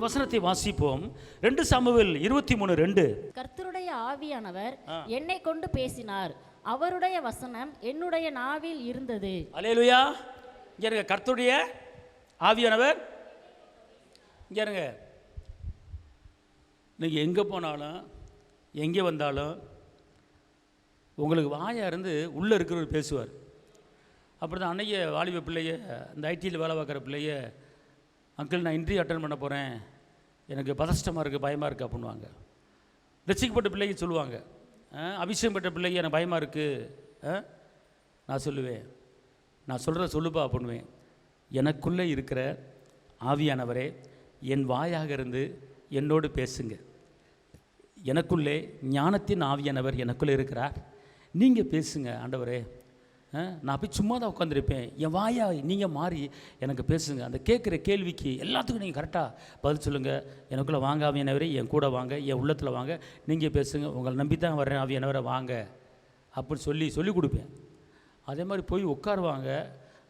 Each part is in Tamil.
வசனத்தை வாசிப்போம். 2 சாமுவேல் 23:2. கர்த்தருடைய ஆவியானவர் என்னை கொண்டு பேசினார், அவருடைய வசனம் என்னுடைய நாவில் இருந்தது. அல்லேலூயா. இங்க இருங்க, கர்த்தருடைய ஆவியானவர். இங்க இருங்க, நீங்க எங்க போனாலும் எங்கே வந்தாலும் உங்களுக்கு வாயா இருந்து உள்ளே இருக்கிறவர் பேசுவார். அப்படி தான் அன்னைய வாலிப பிள்ளைய, இந்த ஐடியில் வேலை பார்க்குற பிள்ளைய, அங்கிள் நான் இன்டர்வியூ அட்டன் பண்ண போகிறேன், எனக்கு பதஷ்டமாக இருக்குது, பயமாக இருக்குது அப்படின்வாங்க. ரசிக்கப்பட்ட பிள்ளைங்க சொல்லுவாங்க, அபிஷேகம் பெற்ற பிள்ளைங்க எனக்கு பயமாக இருக்குது. நான் சொல்லுவேன், நான் சொல்கிற சொல்லுப்பா அப்படின்வேன். எனக்குள்ளே இருக்கிற ஆவியானவரே என் வாயாக இருந்து என்னோடு பேசுங்க. எனக்குள்ளே ஞானத்தின் ஆவியானவர் எனக்குள்ளே இருக்கிறார், நீங்கள் பேசுங்க ஆண்டவரே. நான் போய் சும்மா தான் உட்காந்துருப்பேன், என் வாயா நீங்கள் மாறி எனக்கு பேசுங்க. அந்த கேட்குற கேள்விக்கு எல்லாத்துக்கும் நீங்கள் கரெக்டாக பதில் சொல்லுங்கள். எனக்குள்ளே வாங்க ஆவியானவரே, என் கூட வாங்க, என் உள்ளத்தில் வாங்க, நீங்கள் பேசுங்க, உங்களை நம்பி தான் வர்றேன் ஆவியானவரை வாங்க அப்படி சொல்லி கொடுப்பேன். அதே மாதிரி போய் உட்காருவாங்க,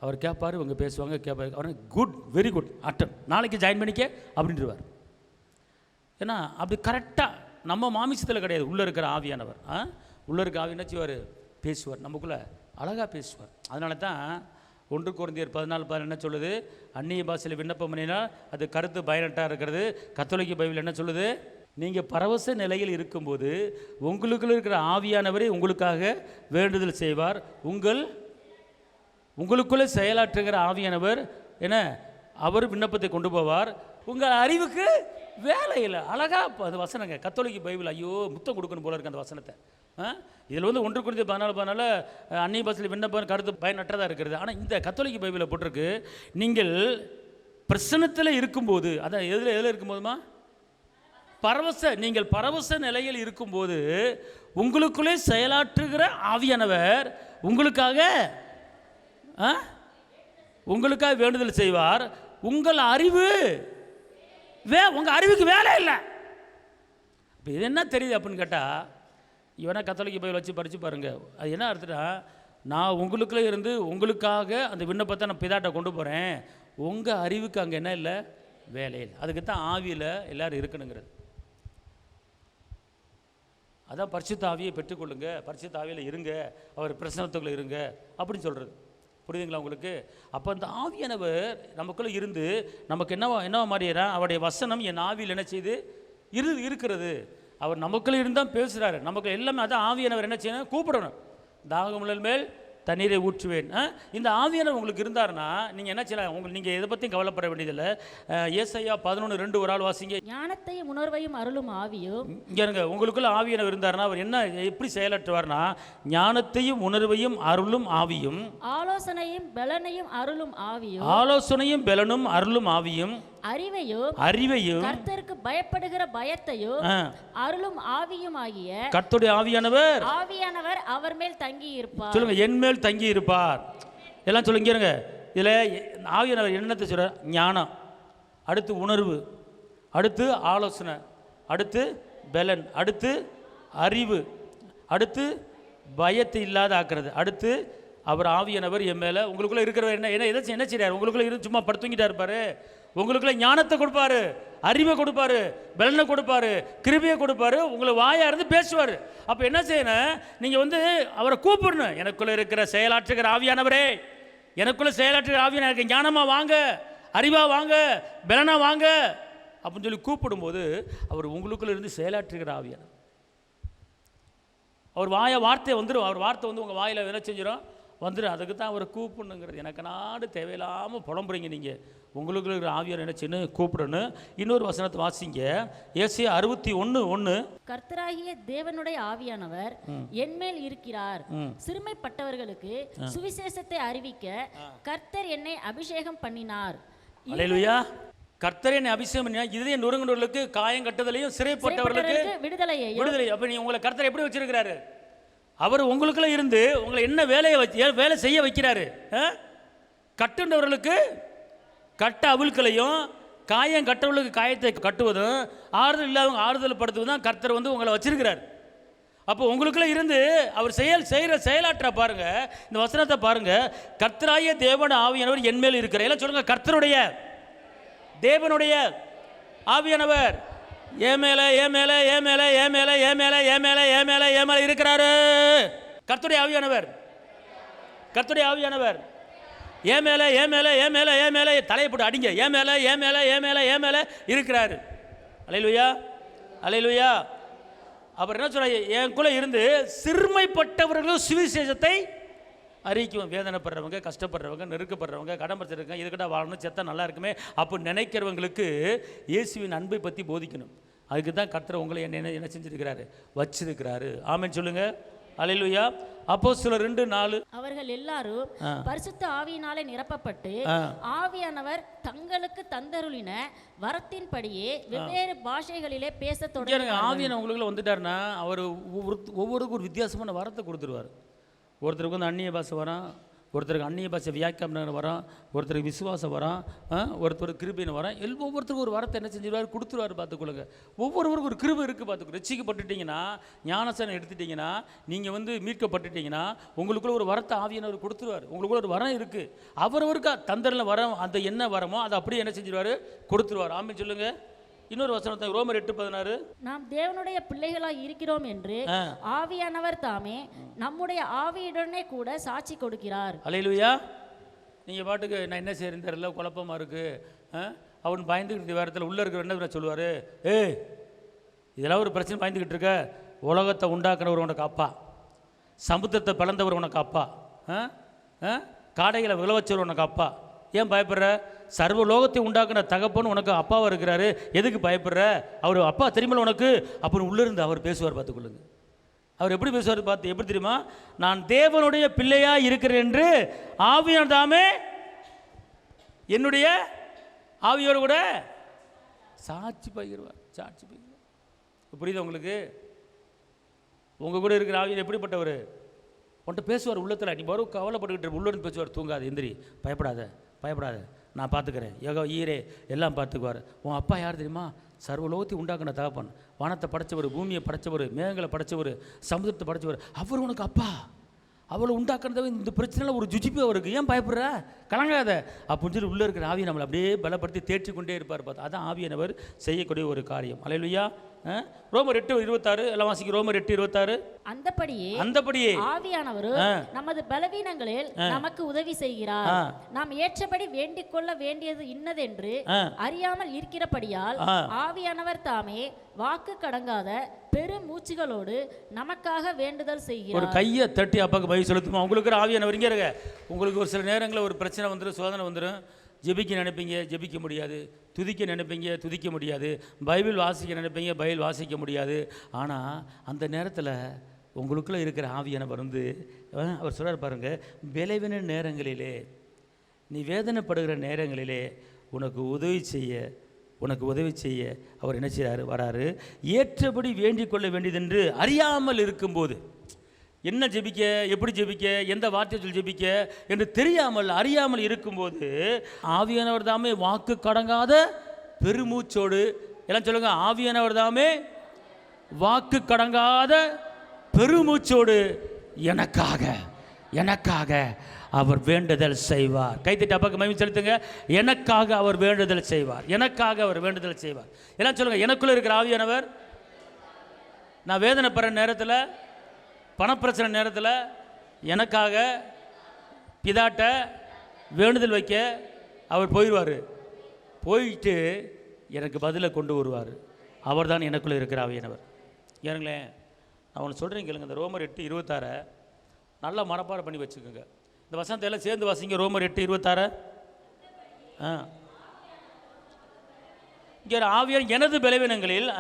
அவர் கேட்பார், இவங்க பேசுவாங்க, கேட்பாரு, அவர் குட், வெரி குட், அட்டன், நாளைக்கு ஜாயின் பண்ணிக்க அப்படின்றவார். ஏன்னா அப்படி கரெக்டாக நம்ம மாமிசத்தில் கிடையாது, உள்ளே இருக்கிற ஆவியானவர். உள்ளே இருக்கிற ஆவி என்ன செய்வார்? பேசுவார், நமக்குள்ளே அழகாக பேசுவார். அதனால தான் 1 கொரிந்தியர் 14:10 என்ன சொல்லுது? அந்நிய பாஷையில் விண்ணப்பம் பண்ணினால் அது கருத்து பயனட்டாக இருக்கிறது. கத்தோலிக்க பைபிள் என்ன சொல்லுது? நீங்கள் பரவச நிலையில் இருக்கும்போது உங்களுக்குள்ள இருக்கிற ஆவியானவரே உங்களுக்காக வேண்டுதல் செய்வார். உங்களுக்குள்ளே செயலாற்றுகிற ஆவியானவர் என்ன, அவர் விண்ணப்பத்தை கொண்டு போவார். உங்கள் அறிவுக்கு வேலை இல்லை. அழகாக அது வசனங்க, கத்தோலிக்க பைபிள். ஐயோ, முத்தம் கொடுக்கணும் போல இருக்கு அந்த வசனத்தை. இதில் 1 கொரிந்தியர் 14:14 அந்நிய பாஷையில் விண்ணப்பம் கருத்து பயனற்றதாக இருக்கிறது. ஆனால் இந்த கத்தோலிக்க பைபிளில் போட்டிருக்கு, நீங்கள் பிரசன்னத்தில் இருக்கும்போது, அதான் எதில் இருக்கும்போதுமா, நீங்கள் பரவச நிலையில் இருக்கும்போது உங்களுக்குள்ளே செயலாற்றுகிற ஆவியானவர் உங்களுக்காக வேண்டுதல் செய்வார். உங்கள் அறிவுக்கு வேலை இல்லை. இப்போ இது என்ன தெரியுது அப்படின்னு கேட்டால், இவனா கத்தோலிக்க பைபிள் வச்சு படித்து பாருங்கள். அது என்ன அர்த்தம்னா, நான் உங்களுக்குள்ளே இருந்து உங்களுக்காக அந்த விண்ணப்பத்தை நான் பிதாட்ட கொண்டு போகிறேன். உங்கள் அறிவுக்கு அங்கே என்ன இல்லை? வேலை இல்லை. அதுக்கு தான் ஆவியில் எல்லோரும் இருக்கணுங்கிறது. அதான் பரிசுத்த ஆவியை பெற்றுக்கொள்ளுங்க, பரிசுத்த ஆவியில் இருங்க, அவர் பிரசன்னத்துக்குள்ளே இருங்க அப்படின்னு சொல்கிறது. புரியுதுங்களா உங்களுக்கு? அப்போ அந்த ஆவியானவர் நமக்குள்ளே இருந்து நமக்கு என்னவா மாறிடுறா? அவருடைய வசனம் என் ஆவியில் என்ன செய்து இருக்கிறது. அவர் நமக்குள்ளே இருந்தால் பேசுகிறாரு. நமக்கு எல்லாமே அதான் ஆவியானவர் என்ன செய்யணும்? கூப்பிடணும். தாகமுள்ள மேல் தண்ணீரை ஊற்றுவேன். இந்த ஆவியானவர் உங்களுக்கு இருந்தாருன்னா நீங்கள் என்ன செய்யலாம்? நீங்கள் எதை பற்றியும் கவலைப்பட வேண்டியதில்லை. ஏசாயா 11:2 ஒரு ஆள் வாசிங்க. ஞானத்தையும் உணர்வையும் அருளும் ஆவியும். இங்கே இருங்க, உங்களுக்குள்ள ஆவியானவர் இருந்தாருன்னா அவர் என்ன எப்படி செயலாற்றுவார்னா, ஞானத்தையும் உணர்வையும் அருளும் ஆவியும், ஆலோசனையும் பலனையும் அருளும் ஆவியும், ஆலோசனையும் பலனும் அருளும் ஆவியும், அறிவையும் கர்த்தருக்கு பயப்படுகிற பயத்தையும் அருளும் ஆவியும் ஆகிய கர்த்தருடைய ஆவியானவர் அவர் மேல் தங்கி இருப்பார். சொல்லுங்க, என் மேல் தங்கி இருப்பார். எல்லாம் சொல்லுங்க. இதில் ஆவியானவர் என்னத்தை சொல்ற? ஞானம், அடுத்து உணர்வு, அடுத்து ஆலோசனை, அடுத்து பலன், அடுத்து அறிவு, அடுத்து பயத்தை இல்லாத ஆக்குறது, அடுத்து அவர் ஆவியானவர் என் மேலே. உங்களுக்குள்ளே இருக்கிறவர் என்ன செய்றார்? உங்களுக்குள்ளே இருந்து சும்மா படுத்துங்கிட்டா இருப்பார். உங்களுக்குள்ள ஞானத்தை கொடுப்பாரு, அறிவை கொடுப்பாரு, பலனை கொடுப்பாரு, கிருபையை கொடுப்பாரு, உங்களை வாயா இருந்து பேசுவார். அப்போ என்ன செய்யணும்? நீங்கள் அவரை கூப்பிடணும். எனக்குள்ளே இருக்கிற செயலாற்றுகிற ஆவியானவரே, எனக்குள்ளே செயலாற்றுகிற ஆவியானவருக்கு ஞானமாக வாங்க, அறிவாக வாங்க, பலனாக வாங்க அப்படின்னு சொல்லி கூப்பிடும்போது அவர் உங்களுக்குள்ளே இருந்து செயலாற்றுகிற ஆவியானவர். அவர் வார்த்தை வந்துடும். அவர் வார்த்தை உங்கள் வாயில் என்ன செஞ்சிடும்? வந்துடும். அதுக்கு தான் அவரை கூப்பிடணுங்கிறது. எனக்கு நாடு தேவையில்லாமல் புலம்புறீங்க. நீங்கள் உங்களுக்கு இருக்கிற ஆவியார் என்ன செய்யணும்? கூப்பிடணும். இன்னொரு வசனத்தை வாசிங்க, ஏசாயா 61:1. கர்த்தராகிய தேவனுடைய ஆவியானவர் என்மேல் இருக்கிறார், சிறுமைப்பட்டவர்களுக்கு சுவிசேஷத்தை அறிவிக்க கர்த்தர் என்னை அபிஷேகம் பண்ணினார். அல்லேலூயா. கர்த்தர் என்னை அபிஷேகம் பண்ணினார், இதய நொறுங்குண்டவர்களுக்கு, காயம் கட்டுதலையும், சிறைப்பட்டவர்களுக்கு விடுதலை. அப்போ உங்களை கர்த்தர் எப்படி வச்சிருக்கிறாரு? அவர் உங்களுக்குள்ள இருந்து உங்களை என்ன வேலை செய்ய வைக்கிறாரு? கட்டுண்டவர்களுக்கு கட்ட அவிழ்களையும், காயம் கட்டவர்களுக்கு காயத்தை கட்டுவதும், ஆறுதல் இல்லாதவங்க ஆறுதல் படுத்துவதும் தான் கர்த்தர் உங்களை வச்சிருக்கிறார். அப்போ உங்களுக்குள்ள இருந்து அவர் செய்கிற செயலாற்ற பாருங்க. இந்த வசனத்தை பாருங்க. கர்த்தராகிய தேவனுடைய ஆவியானவர் என் மேல் இருக்கிறார். எல்லாம் சொல்லுங்க, கர்த்தருடைய தேவனுடைய ஆவியானவர் ஏன் மேல ஏன் மேல ஏன் மேல ஏன் மேல ஏன் மேல ஏன் மேல ஏன் மேல ஏன் மேல இருக்கிறாரு. கர்த்தருடைய ஆவியானவர், கர்த்தருடைய ஆவியானவர் ஏன் மேல ஏன் மேல ஏன் மேல ஏன் மேல தலையை போட்டு அடிங்க. ஏன் மேல ஏன் மேல ஏன் மேல ஏன் மேல இருக்கிறாரு. அல்லேலூயா, அல்லேலூயா. அப்புறம் என்ன சொல்ற, எனக்குள்ள இருந்து சிறுமைப்பட்டவர்களும் சுவிசேஷத்தை அறிவிக்கும். வேதனைப்படுறவங்க, கஷ்டப்படுறவங்க, நெருக்கப்படுறவங்க, கடன் பிரச்சனை இதுக்கிட்ட வாழணும், செத்தா நல்லா இருக்குமே அப்போ நினைக்கிறவங்களுக்கு இயேசுவின் அன்பை பற்றி போதிக்கணும். அதுக்கு தான் கர்த்தர் உங்களை என்ன செஞ்சிருக்கிறாரு, வச்சிருக்கிறாரு. ஆமென் சொல்லுங்க. அல்லேலூயா. அப்போஸ்தலர் 2:4 அவர்கள் எல்லாரும் பரிசுத்த ஆவியினாலே நிரப்பப்பட்டு ஆவியானவர் தங்களுக்கு தந்தருளின வரத்தின்படியே வெவ்வேறு பாஷைகளிலே பேசத் தொடங்கினார்கள். ஆவியான உங்களுக்குள்ள வந்துட்டாருன்னா அவர் ஒவ்வொருக்கும் ஒரு வித்தியாசமான வரத்தை கொடுத்துருவார். ஒருத்தருக்கு வந்து அந்நிய பாஷை வரும், ஒருத்தருக்கு அந்நிய பாஷை வியாக்கியானம் வரும், ஒருத்தருக்கு விசுவாசம் வரும், ஒருத்தருக்கு கிருபைன்னு வரும். ஒவ்வொருத்தருக்கும் ஒரு வரத்தை என்ன செஞ்சிருவார், கொடுத்துருவார். பார்த்துக்கொள்ளுங்க. ஒவ்வொருவருக்கும் ஒரு கிருபை இருக்குது. பார்த்துக்கொள்ளுங்க. ரட்சிக்கப்பட்டுட்டீங்கன்னா, ஞானஸ்நானம் எடுத்துட்டீங்கன்னா, நீங்கள் வந்து மீட்கப்பட்டுட்டீங்கன்னா உங்களுக்குள்ள ஒரு வரத்தை ஆவியானவர் கொடுத்துருவார். உங்களுக்குள்ள ஒரு வரம் இருக்குது. அவரவருக்கு தந்தரில் வரம், அந்த என்ன வரமோ அதை அப்படியே என்ன செஞ்சிருவார், கொடுத்துருவார். ஆமென் சொல்லுங்க. இன்னொரு வசனத்தை ரோமர் 8:16 நாம் தேவனுடைய பிள்ளைகளாய் இருக்கிறோம் என்று ஆவியானவர் தாமே நம்முடைய ஆவியுடனே கூட சாட்சி கொடுக்கிறார். அல்லேலூயா. நீங்கள் பாட்டுக்கு நான் என்ன செய்யறேன்னு தெரியல, குழப்பமாக இருக்குது, அவன் பயந்துக்கிட்டு வேறத்தில் உள்ளே இருக்கிற என்ன சொல்லுவார், இதெல்லாம் ஒரு பிரச்சனை பயந்துக்கிட்டு இருக்க, உலகத்தை உண்டாக்குறவர் உனக்கு அப்பா, சமுத்திரத்தை பிளந்தவர் உனக்கு அப்பா, காடைகளை விளைவச்சவர் உனக்கு அப்பா, ஏன் பயப்படுற? சர்வ லோகத்தை உண்டாக்குன தகப்பன் உனக்கு அப்பாவாக இருக்கிறாரு, எதுக்கு பயப்படுற? அவர் அப்பா தெரியுமா உனக்கு? அப்புறம் உள்ளிருந்து அவர் பேசுவார். பார்த்துக்கொள்ளுங்க. அவர் எப்படி பேசுவார் பார்த்து, எப்படி தெரியுமா? நான் தேவனுடைய பிள்ளையாக இருக்கிறேன் என்று ஆவியானவர் தாமே என்னுடைய ஆவியோடு கூட சாட்சி பகிர்வார். சாட்சி பகிர்வார். புரியுது உங்களுக்கு? உங்கள் கூட இருக்கிற ஆவியர் எப்படிப்பட்டவர்? உன்கிட்ட பேசுவார் உள்ளத்தில். நீ வரும் கவலைப்பட்டுக்கிட்டு உள்ளிருந்து பேசுவார். தூங்காது, எந்திரி, பயப்படாத பயப்படாத, நான் பார்த்துக்கிறேன், யோகா ஈரே எல்லாம் பார்த்துக்குவார். உன் அப்பா யார் தெரியுமா? சர்வலோகத்தை உண்டாக்குன தகப்பன், வானத்தை படைச்சவர், பூமியை படைச்சவர், மேகங்களை படைச்சவர், சமுதிரத்தை படைச்சவர், அவர் உனக்கு அப்பா. அவளை உண்டாக்குறத இந்த பிரச்சனையில் ஒரு ஜுஜிப்பு அவருக்கு, ஏன் பயப்படுற, கலங்காத அப்படின்னு சொல்லி உள்ளே இருக்கிற ஆவியை நம்மளை அப்படியே பலப்படுத்தி தேற்றி கொண்டே இருப்பார். பார்த்து அதான் ஆவியானவர் செய்யக்கூடிய ஒரு காரியம். அல்லேலூயா. ரோமர் 8:26 எல்லாம் வாசிக்க. ரோமர் 8:26 அந்தபடியே ஆவியானவர் நமது பலவீனங்களில் நமக்கு உதவி செய்கிறார். நாம் ஏற்றபடி வேண்டிக் கொள்ள வேண்டியது இன்னதென்று அறியாமல் இருக்கிறபடியால் ஆவியானவர் தாமே வாக்கு கடங்காத பெரும் மூச்சுகளோடு நமக்காக வேண்டுதல் செய்கிறார். ஒரு கையை தட்டி அப்பாக்கு பை செலுத்துமா. உங்களுக்கு ஆவியானவர் இங்கே இருக்க. உங்களுக்கு ஒரு சில நேரங்களில் ஒரு பிரச்சனை வந்துடும், சோதனை வந்துடும். ஜெபிக்க நினைப்பீங்க, ஜெபிக்க முடியாது. துதிக்க நினைப்பீங்க, துதிக்க முடியாது. பைபிள் வாசிக்க நினைப்பீங்க, பைபிள் வாசிக்க முடியாது. ஆனால் அந்த நேரத்தில் உங்களுக்குள்ளே இருக்கிற ஆவியானவர் வந்து அவர் சொல்கிறார் பாருங்க, விளைவின நேரங்களிலே, நீ வேதனைப்படுகிற நேரங்களிலே உனக்கு உதவி செய்ய அவர் என்ன செய்கிறாரு, வராரு. ஏற்றபடி வேண்டிக் கொள்ள வேண்டியதென்று அறியாமல் இருக்கும்போது, என்ன ஜெபிக்க, எப்படி ஜெபிக்க, எந்த வார்த்தையை சொல்லி ஜெபிக்க என்று தெரியாமல் அறியாமல் இருக்கும்போது ஆவியானவர் தாமே வாக்கு கடங்காத பெருமூச்சோடு, எல்லாம் சொல்லுங்க, ஆவியானவர் தாமே வாக்கு கடங்காத பெருமூச்சோடு எனக்காக அவர் வேண்டுதல் செய்வார். கைத்தட்டி அப்பாக்கு மகிமை செலுத்துங்க. எனக்காக அவர் வேண்டுதல் செய்வார். எனக்காக அவர் வேண்டுதல் செய்வார். எல்லாம் சொல்லுங்க, எனக்குள்ள இருக்கிற ஆவியானவர் நான் வேதனைப்படுற நேரத்தில், பணப்பிரச்சனை நேரத்தில் எனக்காக பிதாட்ட வேண்டுதல் வைக்க அவர் போயிடுவார். போயிட்டு எனக்கு பதிலை கொண்டு வருவார். அவர் தான் எனக்குள்ளே இருக்கிற ஆவியானவர். ஏனுங்களேன், நான் ஒன்று சொல்கிறேன் கேளுங்க. இந்த ரோமர் 8:26 நல்லா மனப்பாடம் பண்ணி வச்சுக்கோங்க. இந்த வசனத்தை எல்லாம் சேர்ந்து வாசிங்க. ரோமர் 8:26 இங்கே ஆவியார் எனது பலவீனங்களில்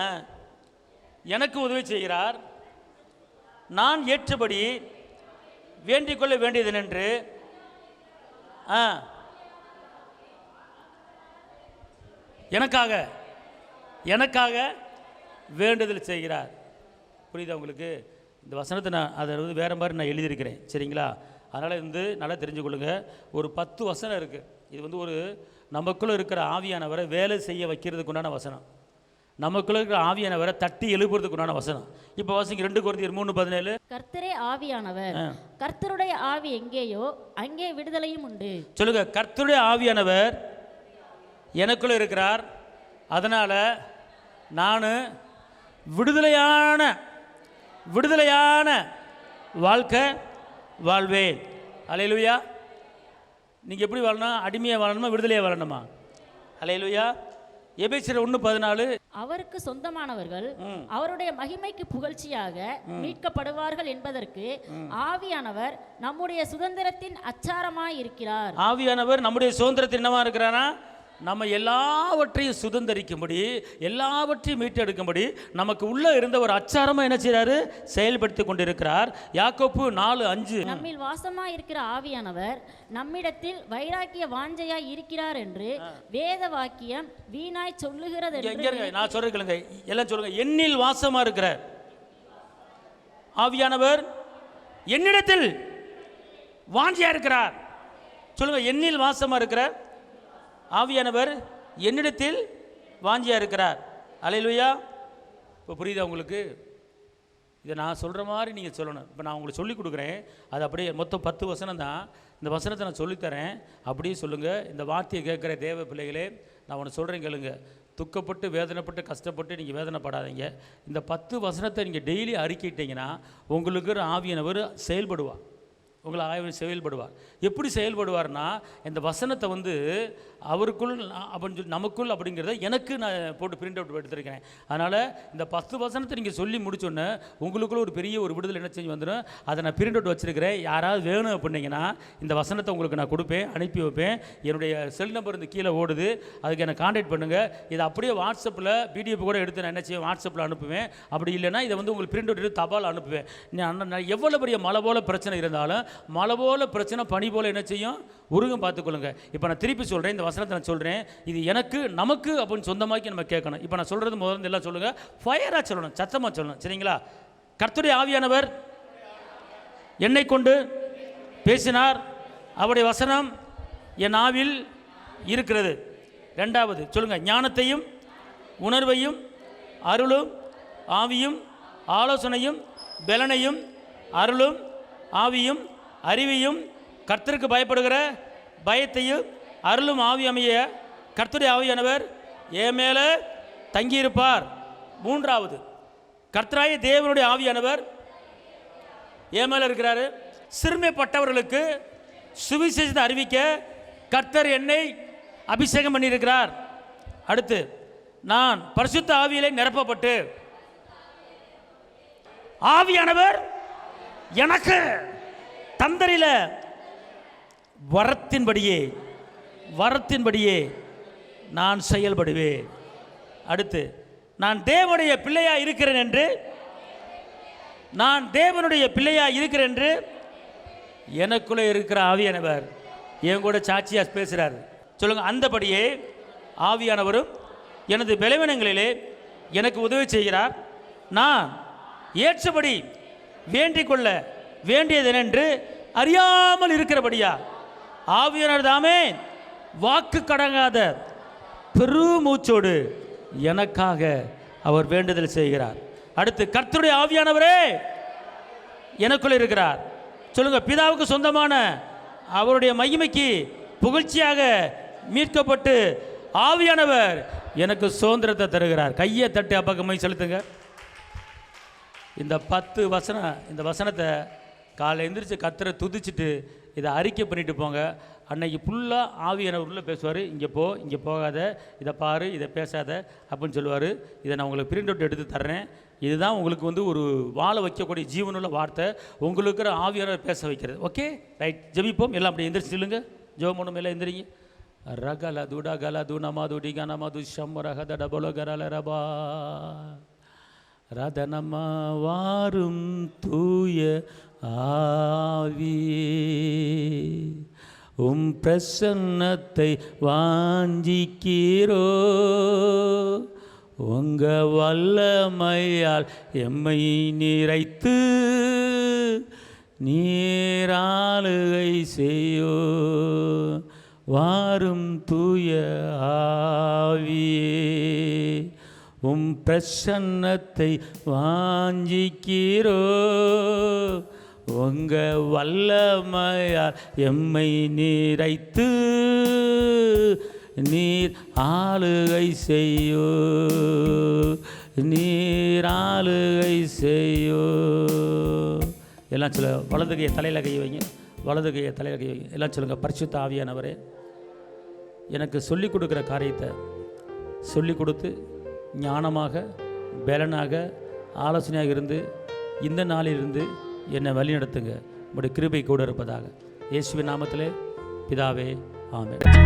எனக்கு உதவி செய்கிறார். நான் ஏற்றபடி வேண்டிக் கொள்ள வேண்டியது என்று எனக்காக வேண்டுதல் செய்கிறார். புரியுதா உங்களுக்கு? இந்த வசனத்தை நான் அதை வந்து வேறு மாதிரி நான் எழுதியிருக்கிறேன், சரிங்களா? அதனால் வந்து நல்லா தெரிஞ்சுக்கொள்ளுங்க. ஒரு 10 வசனம் இருக்குது. இது வந்து ஒரு நமக்குள்ளே இருக்கிற ஆவியானவரை வேலை செய்ய வைக்கிறதுக்கு உண்டான வசனம், நமக்குள்ள இருக்கிற ஆவியானவரை தட்டி எழுப்புறதுக்கு உண்டான வசனம். இப்போ வாசிங்க 2 கொரிந்தியர் 3:17. கர்த்தரே ஆவியானவர், கர்த்தருடைய ஆவி எங்கேயோ அங்கே விடுதலையும் உண்டு. சொல்லுங்க, கர்த்தருடைய ஆவியானவர் எனக்குள்ள இருக்கிறார், அதனால் நான் விடுதலையான வாழ்க்கை வாழ்வேன். அல்லேலூயா. நீங்கள் எப்படி வாழணும்? அடிமையாக வாழணுமா, விடுதலையாக வாழணுமா? அல்லேலூயா. எபேசியர் 1:14 அவருக்கு சொந்தமானவர்கள் அவருடைய மகிமைக்கு புகழ்ச்சியாக மீட்கப்படுவார்கள் என்பதற்கு ஆவியானவர் நம்முடைய சுதந்திரத்தின் அச்சாரமாய் இருக்கிறார். ஆவியானவர் நம்முடைய சுதந்திரத்தின் என்னவா இருக்கிறாரா? நம்ம எல்லாவற்றையும் சுதந்திரிக்கும்படி, எல்லாவற்றையும் மீட்டெடுக்கும்படி நமக்கு உள்ள இருந்த ஒரு அச்சாரமாக என்ன செய்கிறாரு? செயல்படுத்தி கொண்டிருக்கிறார். யாக்கோப்பு 4:5 நம்மில் வாசமாய் இருக்கிற ஆவியானவர் நம்மிடத்தில் வைராக்கிய வாஞ்சையாய் இருக்கிறார் என்று வேத வாக்கியம் வீணாய் சொல்லுகிறது. நான் சொல்றேன், எல்லாம் சொல்லுங்க. என்னில் வாசமா இருக்கிற ஆவியானவர் என்னிடத்தில் வாஞ்சையா இருக்கிறார். சொல்லுங்க, என்னில் வாசமா இருக்கிற ஆவியானவர் என்னிடத்தில் வாஞ்சியா இருக்கிறார். அல்லேலூயா. இப்போ புரியுதா உங்களுக்கு? இதை நான் சொல்கிற மாதிரி நீங்கள் சொல்லணும். இப்போ நான் உங்களுக்கு சொல்லிக் கொடுக்குறேன், அது அப்படியே மொத்தம் 10 வசனம் தான். இந்த வசனத்தை நான் சொல்லித்தரேன், அப்படியே சொல்லுங்கள். இந்த வார்த்தையை கேட்குற தேவ பிள்ளைகளே, நான் ஒன்று சொல்கிறேன் கேளுங்க. துக்கப்பட்டு வேதனைப்பட்டு கஷ்டப்பட்டு நீங்கள் வேதனைப்படாதீங்க. இந்த 10 வசனத்தை நீங்கள் டெய்லி அறிக்கிட்டீங்கன்னா உங்களுக்கு ஆவியானவர் செயல்படுவார். உங்களை ஆய்வு செயல்படுவார். எப்படி செயல்படுவார்னா, இந்த வசனத்தை அவருக்குள் அப்படின்னு சொல்லி நமக்குள் அப்படிங்கிறத எனக்கு நான் போட்டு பிரிண்ட் அவுட் எடுத்துருக்கேன். அதனால் இந்த 10 வசனத்தை நீங்கள் சொல்லி முடிச்சோன்னே உங்களுக்குள்ள ஒரு பெரிய ஒரு விடுதலை என்ன செஞ்சு வந்துடும். அதை நான் பிரிண்ட் அவுட் வச்சுருக்கிறேன். யாராவது வேணும் அப்படின்னீங்கன்னா இந்த வசனத்தை உங்களுக்கு நான் கொடுப்பேன், அனுப்பி வைப்பேன். என்னுடைய செல் நம்பர் இந்த கீழே ஓடுது, அதுக்கு என்னை கான்டாக்ட் பண்ணுங்கள். இதை அப்படியே வாட்ஸ்அப்பில் பிடிஎஃப் கூட எடுத்து நான் என்ன செய்வேன், வாட்ஸ்அப்பில் அனுப்புவேன். அப்படி இல்லைன்னா இதை உங்களுக்கு பிரிண்ட் அவுட் எடுத்து தபால் அனுப்புவேன். நான் எவ்வளோ பெரிய மழை போல் பிரச்சனை இருந்தாலும், மழை போல் பிரச்சனை பனி போல் என்ன செய்யும், உருகம் பார்த்துக்கொள்ளுங்க. இப்போ நான் திருப்பி சொல்கிறேன், இந்த வசனத்தை நான் சொல்கிறேன். இது எனக்கு நமக்கு அப்படின்னு சொந்தமாக்கி நம்ம கேட்கணும். இப்போ நான் சொல்கிறது முதல்ல எல்லாம் சொல்லுங்கள், ஃபயராக சொல்லணும், சத்தமாக சொல்லணும். சரிங்களா? கர்த்தருடைய ஆவியானவர் என்னை கொண்டு பேசினார், அவருடைய வசனம் என் ஆவில் இருக்கிறது. ரெண்டாவது சொல்லுங்கள், ஞானத்தையும் உணர்வையும் அருளும் ஆவியும் ஆலோசனையும் பலனையும் அருளும் ஆவியும் அறிவையும் கர்த்தருக்கு பயப்படுகிற பயத்தையும் அருளும் ஆவி அமைய கர்த்தருடைய ஆவியானவர் என் மேலே தங்கியிருப்பார். மூன்றாவது, கர்த்தராகிய தேவனுடைய ஆவியானவர் என் மேலே இருக்கிறாரு. சிறுமைப்பட்டவர்களுக்கு சுவிசேஷத்தை அறிவிக்க கர்த்தர் என்னை அபிஷேகம் பண்ணியிருக்கிறார். அடுத்து, நான் பரிசுத்த ஆவியிலே நிரப்பப்பட்டு ஆவியானவர் எனக்கு தந்தரில வரத்தின்படியே நான் செயல்படுவேன். அடுத்து, நான் தேவனுடைய பிள்ளையா இருக்கிறேன் என்று எனக்குள்ளே இருக்கிற ஆவியானவர் என் கூட சாட்சியா பேசுறாரு. சொல்லுங்க, அந்தபடியே ஆவியானவரும் எனது பலவீனங்களிலே எனக்கு உதவி செய்கிறார். நான் ஏற்றபடி வேண்டிக் கொள்ள வேண்டியதென்று அறியாமல் இருக்கிறபடியா ஆவியானவர் தாமே வாக்கு கடங்காத பெருமூச்சோடு எனக்காக அவர் வேண்டுதல் செய்கிறார். அடுத்து, கர்த்தருடைய ஆவியானவரே எனக்குள்ள இருக்கிறார். சொல்லுங்க, பிதாவுக்கு சொந்தமான அவருடைய மகிமைக்கு புகழ்ச்சியாக மீட்கப்பட்டு ஆவியானவர் எனக்கு சுதந்திரத்தை தருகிறார். கையை தட்டி அப்பக்கமை செலுத்துங்க. இந்த 10 வசனம், இந்த வசனத்தை காலை எந்திரிச்சு கர்த்தரை துதிச்சுட்டு இதை அறிக்கை பண்ணிட்டு போங்க. அன்னைக்கு ஃபுல்லாக ஆவியானவர் உள்ள பேசுவார். இங்கே போ, இங்கே போகாத, இதை பாரு, இதை பேசாத அப்படின்னு சொல்லுவார். இதை நான் உங்களுக்கு பிரிண்ட் அவுட் எடுத்து தர்றேன். இதுதான் உங்களுக்கு ஒரு வாழ வைக்கக்கூடிய ஜீவனுள்ள வார்த்தை, உங்களுக்கு இருக்கிற ஆவியானவர் பேச வைக்கிறது. Okay, right. ஜெபிப்போம். எல்லாம் அப்படி எந்திரிச்சு சொல்லுங்க. ஜெபம் ஒன்றும் எல்லாம் எந்திரிங்க. ரகல துடா கல துணமாது டிகனமது ஷம்மரகத டபல கரல ரபா ரதனமா வாரும் தூய ஆவி, பிரசன்னத்தை வாஞ்சிக்கிறோ, உங்க வல்லமையால் எம்மை நிறைத்து நீராளுகை செய்யோ. வாரும் தூய ஆவியே, பிரசன்னத்தை வாஞ்சிக்கிறோ, உங்க வல்லமையால் எம்மை நிறைத்து நீர் ஆளுகை செய்யோ, நீர் ஆளுகை செய்யோ. எல்லாம் சொல்ல, வலது கையை தலையில் கை வைங்க, வலது கையை தலையில் கை வைங்க. எல்லாம் சொல்லுங்கள், பரிசுத்த ஆவியானவரே, எனக்கு சொல்லிக் கொடுக்குற காரியத்தை சொல்லிக் கொடுத்து ஞானமாக பலனாக ஆலோசனையாக இருந்து இந்த நாளிலிருந்து என்னை வழி நடத்துங்க. உங்களுடைய கிருபை கூட இருப்பதாக. இயேசுவின் நாமத்திலே பிதாவே, ஆமென்.